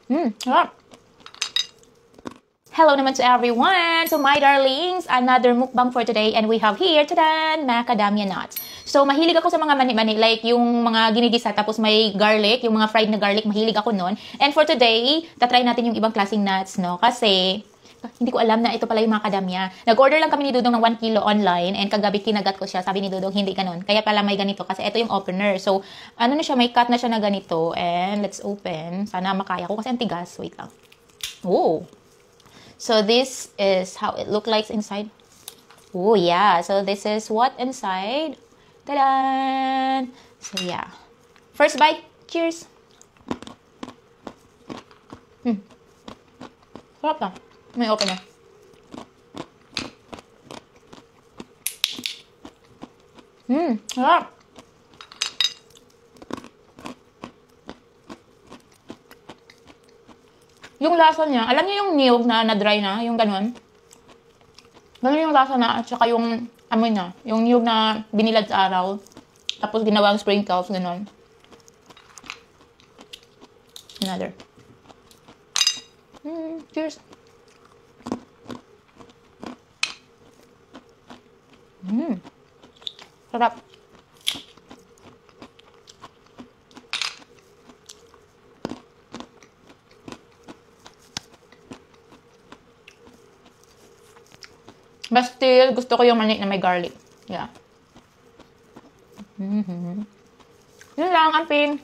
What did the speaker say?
Sarap. Hello naman to everyone! So my darlings, another mukbang for today and we have here, tadan, macadamia nuts. So mahilig ako sa mga mani-mani, like yung mga ginigisa tapos may garlic, yung mga fried na garlic, mahilig ako nun. And for today, tatry natin yung ibang klaseng nuts, no? Kasi hindi ko alam na ito pala yung macadamia. Nag-order lang kami ni Dudong ng 1 kilo online and kagabi kinagat ko siya. Sabi ni Dudong, hindi ganun. Kaya pala may ganito kasi ito yung opener. So, ano na siya, may cut na siya na ganito. And let's open. Sana makaya ko kasi ang tigas. Wait lang. Oh! So this is how it looks like inside. Oh yeah, so this is what inside. Ta-da! So yeah. First bite. Cheers. Sarap na. May open na. Sarap. Yung lasa niya, alam niyo yung niyog na dry na, yung ganun? Ganun yung lasa na, at saka yung amoy na. Yung niyog na binilad sa araw. Tapos ginawang sprinkles, ganun. Another. Cheers. Sarap. But still, gusto ko yung mani na may garlic. Yeah. Yun lang, amping.